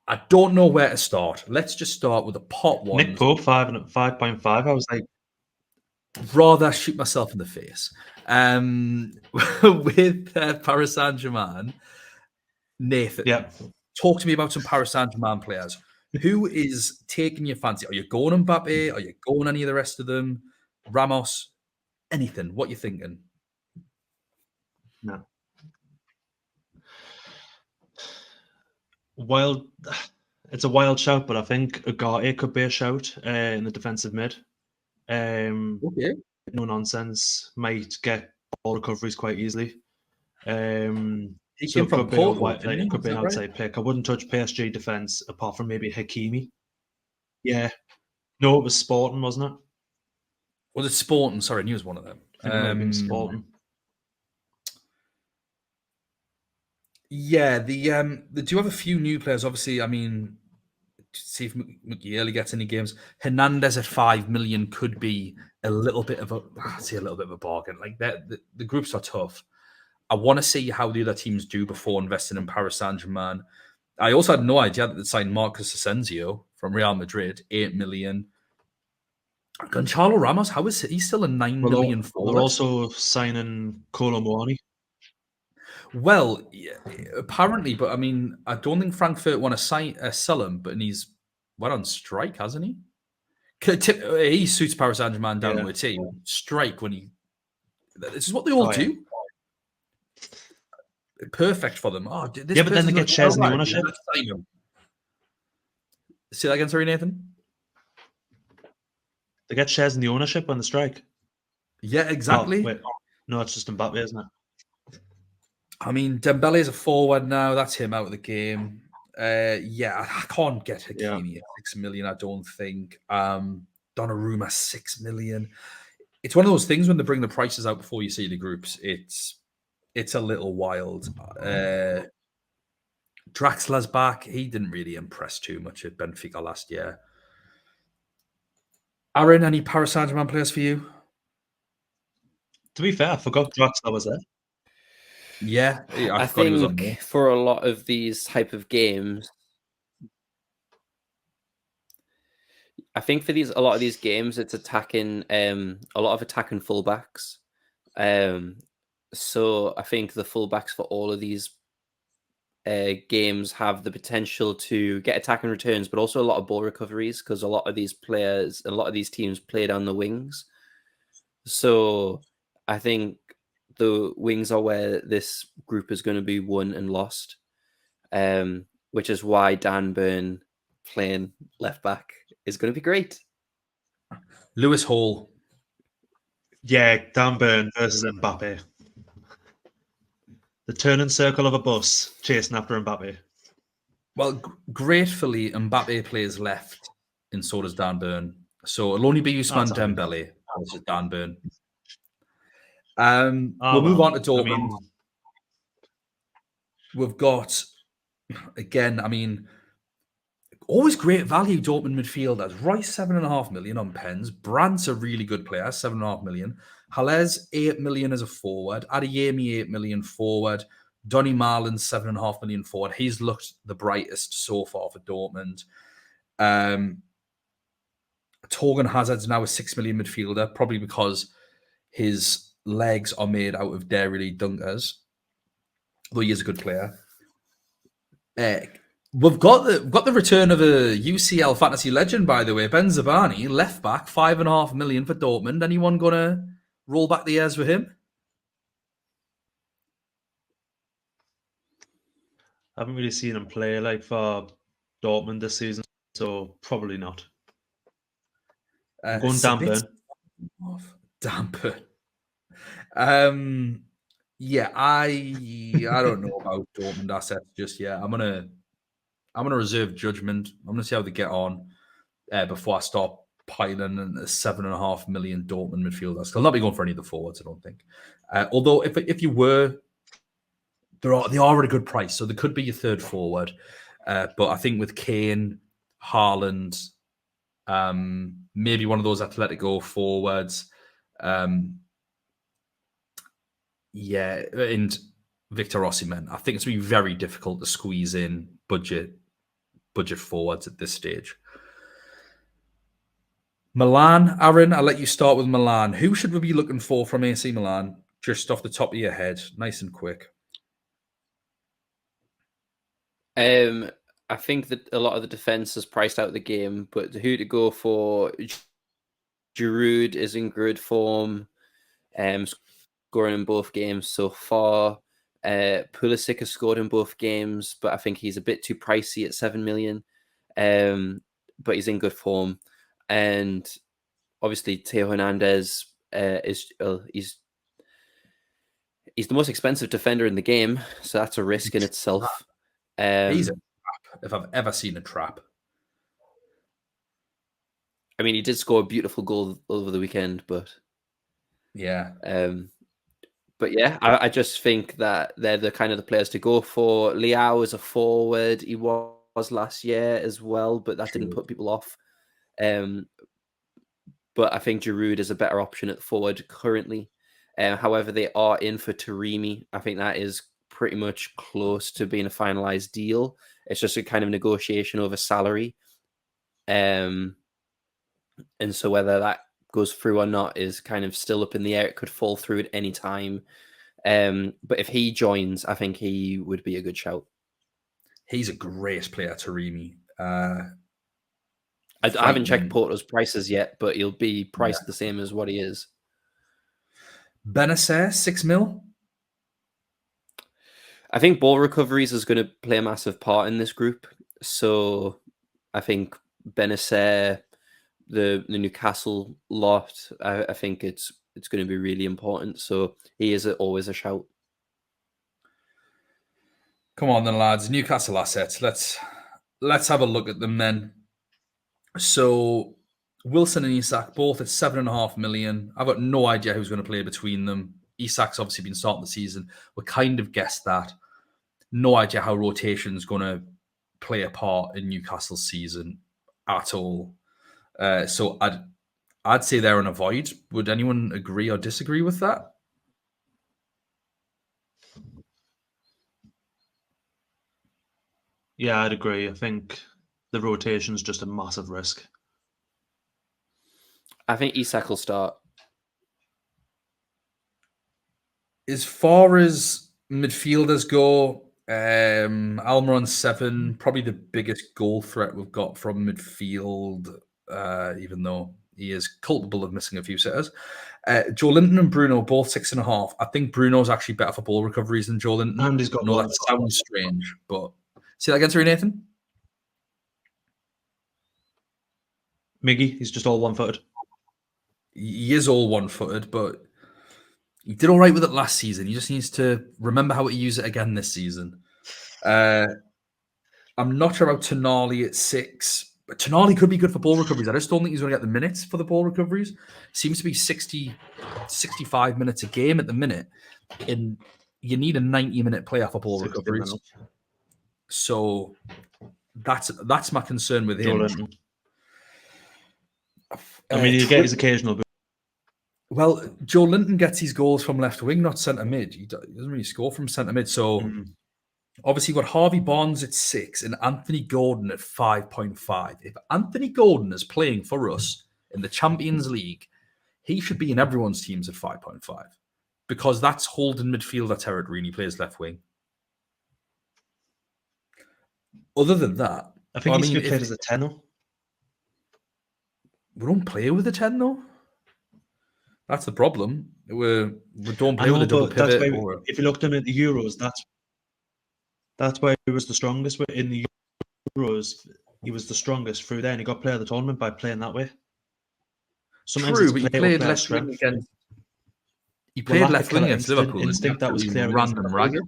I don't know where to start. Let's just start with the pot one. Nick Pope 5.5. I was like, rather shoot myself in the face. With Paris Saint-Germain, Nathan, talk to me about some Paris Saint-Germain players. Who is taking your fancy? Are you going Mbappe? Are you going any of the rest of them? Ramos? Anything? What are you thinking? No. wild. It's a wild shout, but I think Ugarte could be a shout in the defensive mid. Okay. No nonsense. Might get ball recoveries quite easily. He So came it from could be, Porto, didn't he? it could Is be an that right? outside pick. I wouldn't touch PSG defense apart from maybe Hakimi. Yeah. No, it was Sporting, wasn't it? Was it Sporting? Sorry, I knew it was one of them. I think it might have been Sporting. Yeah, they do have a few new players. Obviously, I mean, to see if McGeely gets any games. Hernandez at 5 million could be a little bit of a bargain. Like the groups are tough. I want to see how the other teams do before investing in Paris Saint-Germain. I also had no idea that they signed Marcus Asensio from Real Madrid, 8 million. Gonzalo Ramos, how is he still a 9 million forward? They're also signing Kolo Muani. Well, yeah, apparently, but I mean, I don't think Frankfurt want to sell him, but he's went on strike, hasn't he? He suits Paris Saint-Germain down to a T. Strike when he. This is what they all do. Perfect for them. But then they get shares in the ownership. Say that again, sorry, Nathan. They get shares in the ownership on the strike. Yeah, exactly. No, it's just Mbappe, isn't it? I mean, Dembele is a forward now. That's him out of the game. I can't get Hakimi at 6 million, I don't think. Donnarumma, 6 million. It's one of those things when they bring the prices out before you see the groups. It's a little wild. Draxler's back. He didn't really impress too much at Benfica last year. Aaron, any Paris Saint-Germain players for you? To be fair, I forgot Draxler was there. Yeah, I think for a lot of these type of games, a lot of these games, it's attacking a lot of attacking fullbacks. So I think the fullbacks for all of these games have the potential to get attacking returns, but also a lot of ball recoveries because a lot of these players, a lot of these teams play down the wings. So I think the wings are where this group is going to be won and lost, which is why Dan Burn playing left back is going to be great. Lewis Hall. Yeah, Dan Burn versus Mbappe. The turning circle of a bus chasing after Mbappe. Well, gratefully, Mbappe plays left, and so does Dan Burn. So it'll only be Ousmane Dembele versus Dan Burn. We'll move on to Dortmund. We've got, again, I mean, always great value Dortmund midfielders. Rice, 7.5 million on pens. Brandt's a really good player, 7.5 million. Halez, 8 million as a forward. Adeyemi, 8 million forward. Donny Marlin, 7.5 million forward. He's looked the brightest so far for Dortmund. Torgan Hazard's now a 6 million midfielder, probably because his legs are made out of dairy dunkers, though he is a good player. We've got the return of a UCL fantasy legend, by the way. Ben Zabani, left back, 5.5 million for Dortmund. Anyone gonna roll back the years for him? I haven't really seen him play like for Dortmund this season, so probably not. Going Dan Burn. Dan Burn. Yeah, I don't know about Dortmund assets just yet. I'm gonna reserve judgment. I'm gonna see how they get on before I start piling in a 7.5 million Dortmund midfielders. They'll not be going for any of the forwards, I don't think. Although if you were, they are at a good price, so they could be your third forward. But I think with Kane, Haaland, maybe one of those Atletico forwards. And Victor Osimhen. I think it's going to be very difficult to squeeze in budget forwards at this stage. Milan, Aaron, I'll let you start with Milan. Who should we be looking for from AC Milan? Just off the top of your head, nice and quick. I think that a lot of the defense has priced out the game, but who to go for? Giroud is in good form, scoring in both games so far. Pulisic has scored in both games, but I think he's a bit too pricey at 7 million. But he's in good form, and obviously Theo Hernandez he's the most expensive defender in the game, so that's a risk in itself. He's a trap, if I've ever seen a trap. I mean, he did score a beautiful goal over the weekend, but yeah. But yeah, I just think that they're the kind of the players to go for. Leao is a forward. He was last year as well, but that didn't put people off. But I think Giroud is a better option at forward currently. However, they are in for Taremi. I think that is pretty much close to being a finalized deal. It's just a kind of negotiation over salary. And so whether that goes through or not is kind of still up in the air. It could fall through at any time. But if he joins, I think he would be a good shout. He's a great player, Taremi. I haven't checked Porto's prices yet, but he'll be priced the same as what he is. Benacer, 6 mil. I think ball recoveries is going to play a massive part in this group. So I think Benacer, the Newcastle lot, I think it's going to be really important. So he is always a shout. Come on then, lads. Newcastle assets. Let's have a look at them then. So Wilson and Isak both at 7.5 million. I've got no idea who's going to play between them. Isak's obviously been starting the season. We kind of guessed that. No idea how rotation is going to play a part in Newcastle's season at all. So I'd say they're an avoid. Would anyone agree or disagree with that? Yeah, I'd agree. I think the rotation is just a massive risk. I think Isak will start. As far as midfielders go, Almiron 7, probably the biggest goal threat we've got from midfield, even though he is culpable of missing a few sitters. Joe Linton and Bruno, both 6.5. I think Bruno's actually better for ball recoveries than Joe Linton. And he's got no, that sounds strange, but say that again, sorry, Nathan? Miggy, he's just all one-footed. He is all one-footed, but he did all right with it last season. He just needs to remember how to use it again this season. I'm not sure about Tonali at 6. But Tonali could be good for ball recoveries. I just don't think he's going to get the minutes for the ball recoveries. Seems to be 60, 65 minutes a game at the minute. And you need a 90-minute player for ball recoveries. Minutes. So that's my concern with him. I mean, you get his occasional. Well, Joe Linton gets his goals from left wing, not centre mid. He doesn't really score from centre mid. So obviously, you've got Harvey Barnes at 6 and Anthony Gordon at 5.5. If Anthony Gordon is playing for us in the Champions League, he should be in everyone's teams at 5.5 because that's holding midfielder territory and he plays left wing. Other than that, I think he's played as a 10 though. We don't play with a 10 though. That's the problem. We don't play with a double pivot. If you looked at him at the Euros, that's why he was the strongest. In the Euros, he was the strongest through there, and he got player of the tournament by playing that way. Sometimes true, but he played left wing against. He played left wing against Liverpool. Instinct that was clear. Random ragged.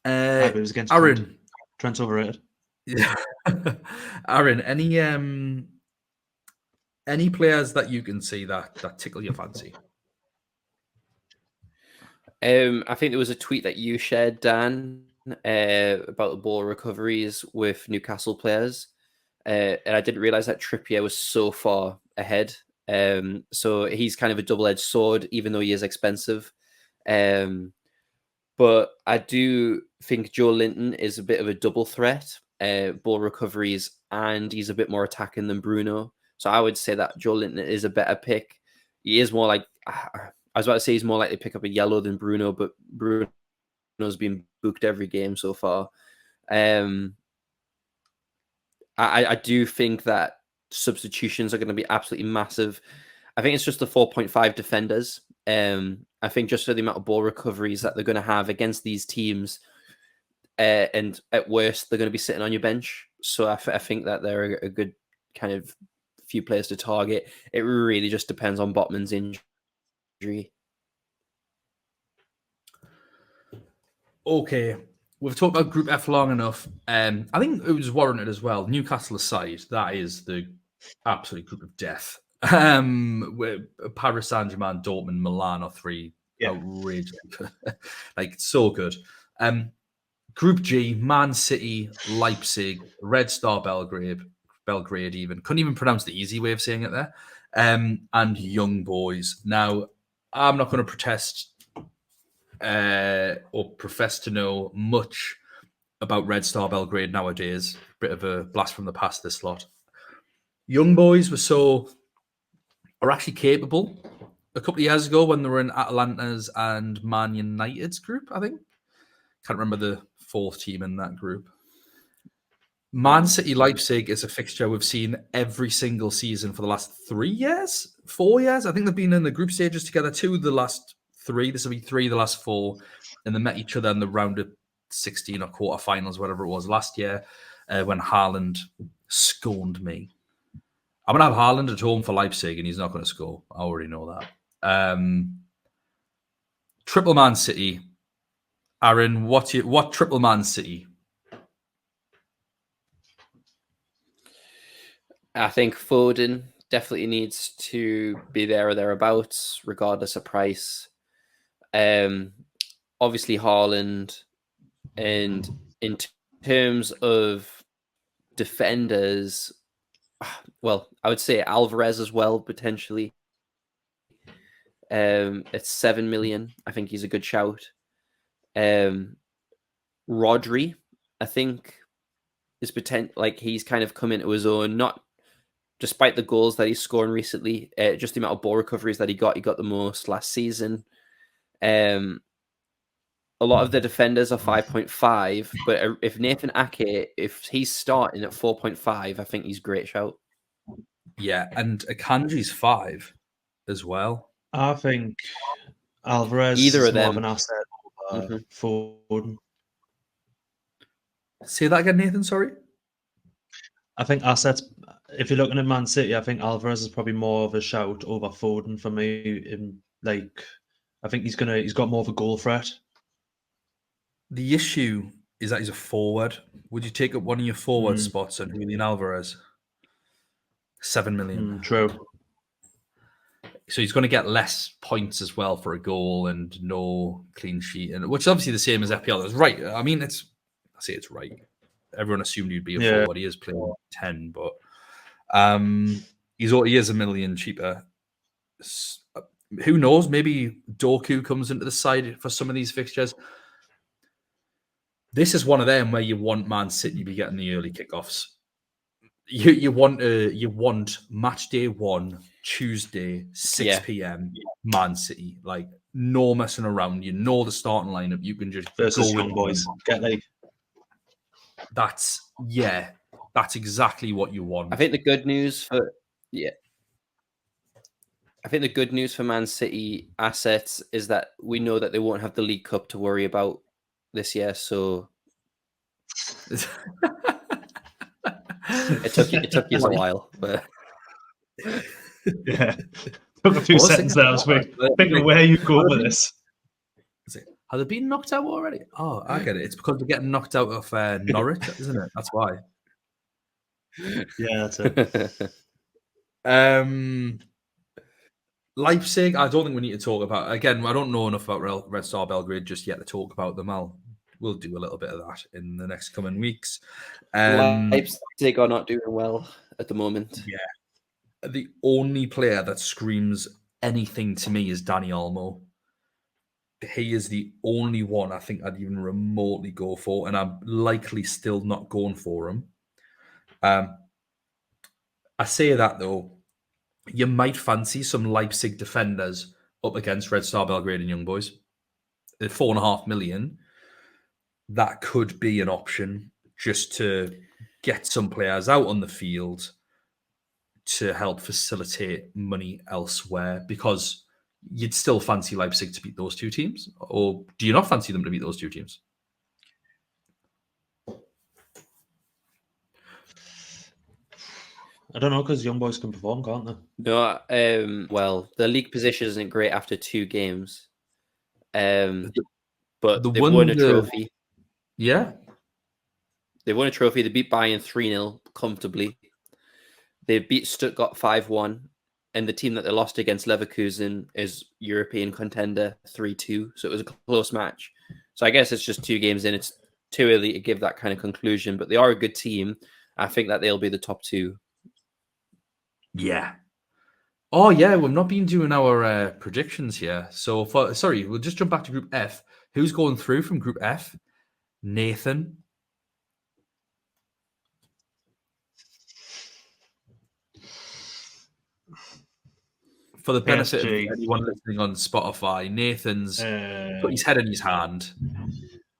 It was against Aaron. Trent's overrated. Yeah. Aaron, any players that you can see that tickle your fancy? I think there was a tweet that you shared, Dan, about the ball recoveries with Newcastle players. And I didn't realize that Trippier was so far ahead. So he's kind of a double-edged sword, even though he is expensive. But I do think Joe Linton is a bit of a double threat, ball recoveries, and he's a bit more attacking than Bruno. So I would say that Joe Linton is a better pick. He is more like, I was about to say he's more likely to pick up a yellow than Bruno, but Bruno's been booked every game so far. I do think that substitutions are going to be absolutely massive. I think it's just the 4.5 defenders. I think just for the amount of ball recoveries that they're going to have against these teams, and at worst, they're going to be sitting on your bench. So I think that they're a good kind of few players to target. It really just depends on Botman's injury. Okay, we've talked about Group F long enough. I think it was warranted as well. Newcastle aside, that is the absolute group of death. Where Paris Saint-Germain, Dortmund, Milan are three outrageous, like so good. Group G: Man City, Leipzig, Red Star Belgrade even couldn't even pronounce the easy way of saying it there, and Young Boys. Now, I'm not going to protest or profess to know much about Red Star Belgrade nowadays. Bit of a blast from the past, this lot. Young Boys are actually capable. A couple of years ago when they were in Atalanta's and Man United's group, I think. Can't remember the fourth team in that group. Man City Leipzig is a fixture we've seen every single season for the last 4 years. I think they've been in the group stages together 2 of the last 3. This will be 3 of the last 4. And they met each other in the round of 16 or quarterfinals, whatever it was last year, when Haaland scorned me. I'm going to have Haaland at home for Leipzig, and he's not going to score. I already know that. Triple Man City. Aaron, what triple Man City? I think Foden definitely needs to be there or thereabouts, regardless of price. Obviously Haaland, and in terms of defenders, well, I would say Alvarez as well, potentially. It's 7 million. I think he's a good shout. Rodri, I think, is like he's kind of come into his own, not despite the goals that he's scoring recently, just the amount of ball recoveries that he got the most last season. A lot of the defenders are 5.5, but if Nathan Ake, if he's starting at 4.5, I think he's a great shout. Yeah, and Akanji's 5 as well. I think Alvarez Either is of more them. of an asset over Foden. Say that again, Nathan, sorry? I think assets, if you're looking at Man City, I think Alvarez is probably more of a shout over Foden for me. I think he's got more of a goal threat. The issue is that he's a forward. Would you take up one of your forward spots on Julian Alvarez? 7 million. True. So he's going to get less points as well for a goal and no clean sheet, and which is obviously the same as FPL. That's right. I mean, I say it's right. Everyone assumed he'd be a forward. He is playing 10, but he is 1 million cheaper. Who knows? Maybe Doku comes into the side for some of these fixtures. This is one of them where you want Man City to be getting the early kickoffs. You want match day 1, Tuesday, 6 p.m. Man City, like no messing around. You know the starting lineup. You can just versus go Young Boys. That's exactly what you want. I think the good news for Man City assets is that we know that they won't have the League Cup to worry about this year. So it took you a while, but yeah, took a few seconds there. I was thinking where you go with this. Have they been knocked out already? Oh, I get it. It's because they're getting knocked out of Norwich, isn't it? That's why. Yeah, that's it. Leipzig, I don't think we need to talk about. Again, I don't know enough about Red Star Belgrade just yet to talk about them. We'll do a little bit of that in the next coming weeks. Leipzig are not doing well at the moment. Yeah. The only player that screams anything to me is Dani Olmo. He is the only one I think I'd even remotely go for, and I'm likely still not going for him. I say that, though, you might fancy some Leipzig defenders up against Red Star Belgrade and Young Boys. At 4.5 million, that could be an option just to get some players out on the field to help facilitate money elsewhere, because you'd still fancy Leipzig to beat those two teams? Or do you not fancy them to beat those two teams? I don't know, because young boys can perform, can't they? No, well, the league position isn't great after 2 games. But they've won a trophy. Yeah. They won a trophy. They beat Bayern 3-0 comfortably. They beat Stuttgart 5-1. And the team that they lost against, Leverkusen, is European contender 3-2. So it was a close match. So I guess it's just 2 games in. It's too early to give that kind of conclusion. But they are a good team. I think that they'll be the top 2. Yeah. Oh, yeah. We've not been doing our predictions here. So, we'll just jump back to Group F. Who's going through from Group F? Nathan. For the benefit of anyone listening on Spotify, Nathan's put his head in his hand,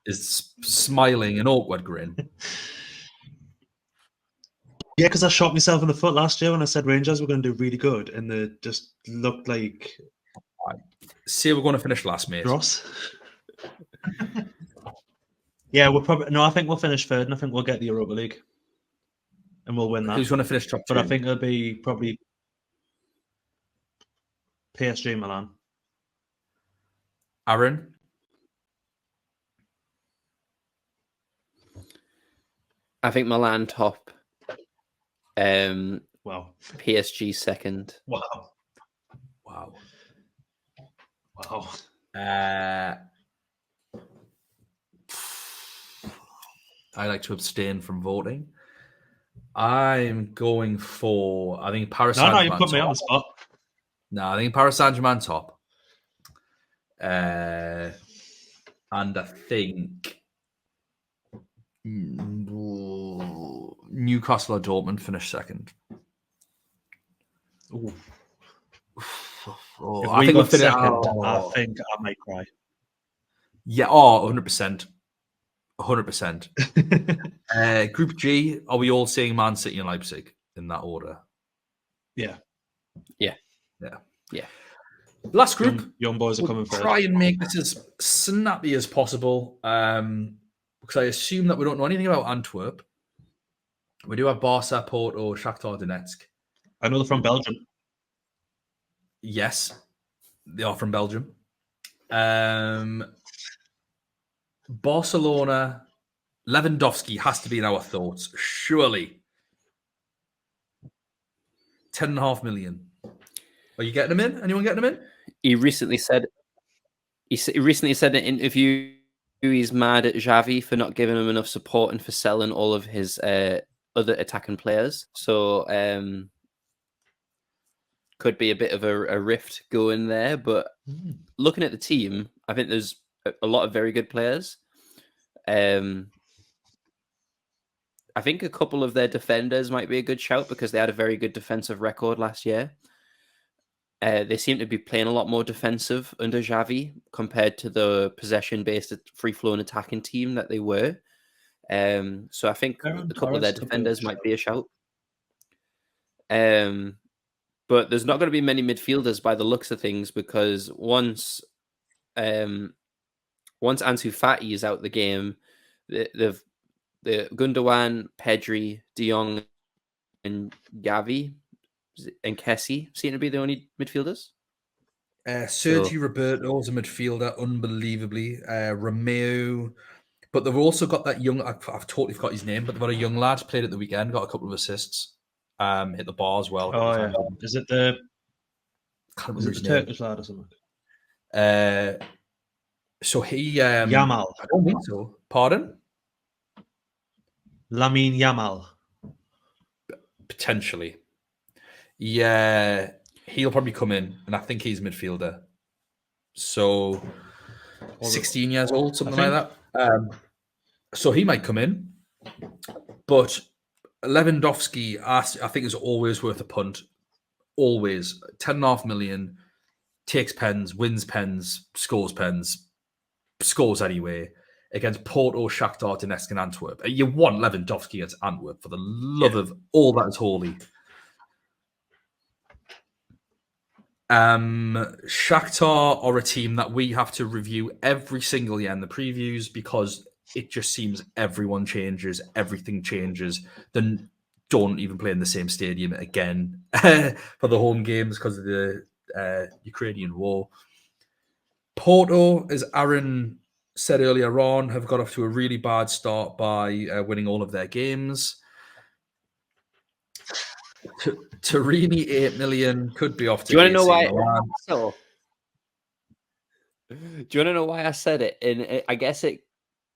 is smiling an awkward grin. Yeah, because I shot myself in the foot last year when I said Rangers were going to do really good, and they just looked like... Say we're going to finish last, mate. Ross. Yeah, we'll probably... No, I think we'll finish third, and I think we'll get the Europa League. And we'll win that. Who's going to finish top 2? But I think it'll be probably PSG Milan. Aaron? I think Milan top. Wow. PSG second. Wow. I like to abstain from voting. I'm going for, I think Paris Saint-Germain. No, you put me on the spot. No, I think Paris Saint-Germain top. And I think Newcastle or Dortmund finish second. Ooh. Oh, I think we'll finish second. I think I might cry. Yeah, 100%. 100%. Group G, are we all seeing Man City and Leipzig in that order? Yeah. Last group. Young boys are coming first. Try and make this as snappy as possible, because I assume that we don't know anything about Antwerp. We do have Barca, Porto, Shakhtar Donetsk. I know they're from Belgium. Yes, they are from Belgium. Barcelona, Lewandowski has to be in our thoughts, surely. 10.5 million. Are you getting him in? Anyone getting him in? He recently said in an interview he's mad at Xavi for not giving him enough support and for selling all of his other attacking players. So could be a bit of a rift going there. But looking at the team, I think there's a lot of very good players. I think a couple of their defenders might be a good shout because they had a very good defensive record last year. They seem to be playing a lot more defensive under Xavi compared to the possession-based, free-flowing attacking team that they were. So I think a couple of their defenders might be a shout. But there's not going to be many midfielders by the looks of things because once Ansu Fati is out the game, the Gundogan, Pedri, De Jong, and Gavi and Kessie seem to be the only midfielders. Sergi Roberto is a midfielder, unbelievably. Romeo, but they've also got that young. I've totally forgot his name, but they've got a young lad played at the weekend, got a couple of assists, hit the bar as well. Oh yeah, is it the Turkish lad or something? So he Yamal. I don't think so. Pardon? Lamine Yamal. Potentially. Yeah, he'll probably come in, and I think he's a midfielder. So 16 years old, something like that. So he might come in. But Lewandowski, I think, is always worth a punt. Always. 10.5 million, takes pens, wins pens, scores anyway, against Porto, Shakhtar Donetsk, and Antwerp. You want Lewandowski against Antwerp for the love of all that is holy. Shakhtar are a team that we have to review every single year in the previews because it just seems everyone changes, everything changes. Then don't even play in the same stadium again for the home games because of the Ukrainian war. Porto, as Aaron said earlier on, have got off to a really bad start by winning all of their games. Tarini, 8 million, could be off to. Do you want to know why? Milan. Do you want to know why I said it? And I guess it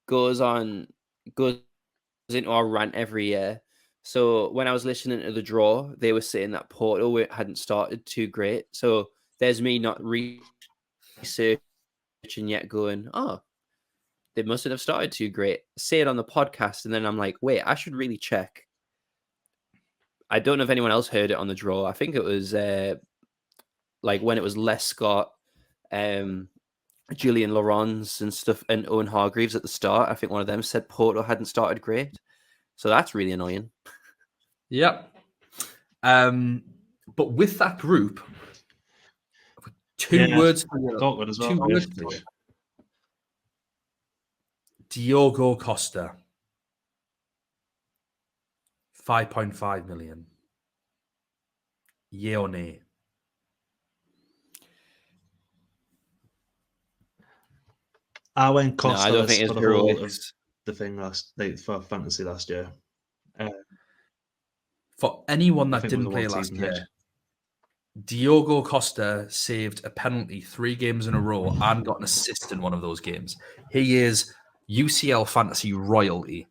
goes into our rant every year. So when I was listening to the draw, they were saying that Porto hadn't started too great. So there's me not researching yet, going, oh, they mustn't have started too great. Say it on the podcast, and then I'm like, wait, I should really check. I don't know if anyone else heard it on the draw. I think it was like when it was Les Scott, Julian Laurens and stuff, and Owen Hargreaves at the start. I think one of them said Porto hadn't started great. So that's really annoying. Yep. But with that group, two words for you. As well. Two words for you. Diogo Costa. 5.5 million. Yeah or nay? I went Costa. No, I don't think it's heroic. The thing for fantasy last year. For anyone that didn't play last year, Diogo Costa saved a penalty 3 games in a row and got an assist in one of those games. He is UCL fantasy royalty.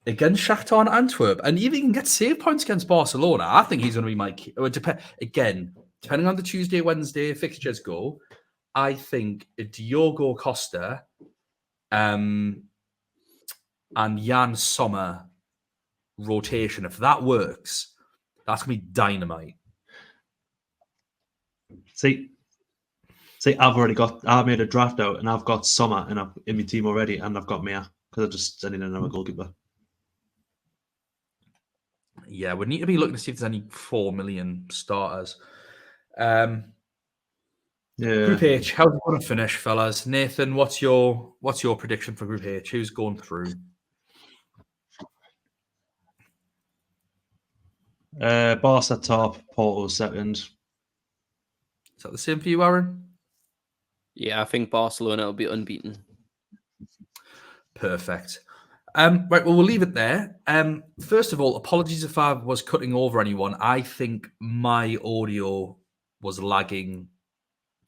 Against Shakhtar and Antwerp, and even can get save points against Barcelona. I think he's going to be my key. Again, depending on the Tuesday, Wednesday fixtures go, I think Diogo Costa and Jan Sommer rotation, if that works, that's going to be dynamite. See, I made a draft out and I've got Sommer in my team already, and I've got Mia because I need another goalkeeper. Yeah, we need to be looking to see if there's any 4 million starters. Group H, how's it going to finish, fellas? Nathan, what's your prediction for Group H? Who's going through? Barca top, Porto second. Is that the same for you, Aaron? Yeah, I think Barcelona will be unbeaten. Perfect. Right, well, we'll leave it there. First of all, apologies if I was cutting over anyone. I think my audio was lagging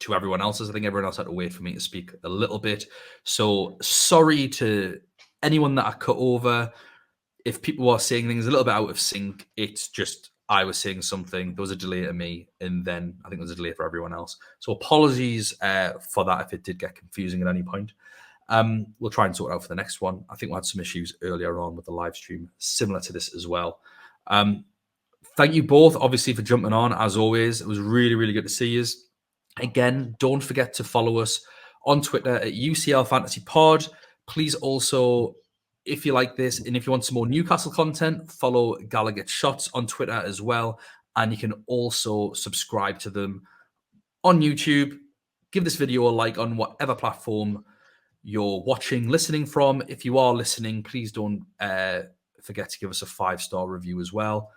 to everyone else's. I think everyone else had to wait for me to speak a little bit. So sorry to anyone that I cut over. If people were saying things a little bit out of sync, it's just I was saying something. There was a delay to me, and then I think there was a delay for everyone else. So apologies for that if it did get confusing at any point. We'll try and sort it out for the next one. I think we had some issues earlier on with the live stream, similar to this as well. Thank you both, obviously, for jumping on. As always, it was really, really good to see you. Again, don't forget to follow us on Twitter at UCL Fantasy Pod. Please also, if you like this and if you want some more Newcastle content, follow GallowgateShots on Twitter as well. And you can also subscribe to them on YouTube. Give this video a like on whatever platform you're watching, listening from. If you are listening, please don't forget to give us a 5-star review as well.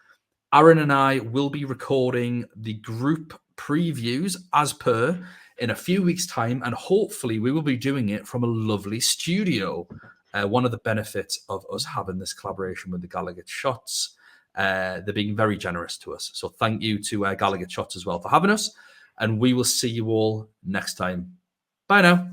Aaron and I will be recording the group previews as per in a few weeks' time, and hopefully we will be doing it from a lovely studio. One of the benefits of us having this collaboration with the GallowgateShots, they're being very generous to us. So thank you to GallowgateShots as well for having us, and we will see you all next time. Bye now.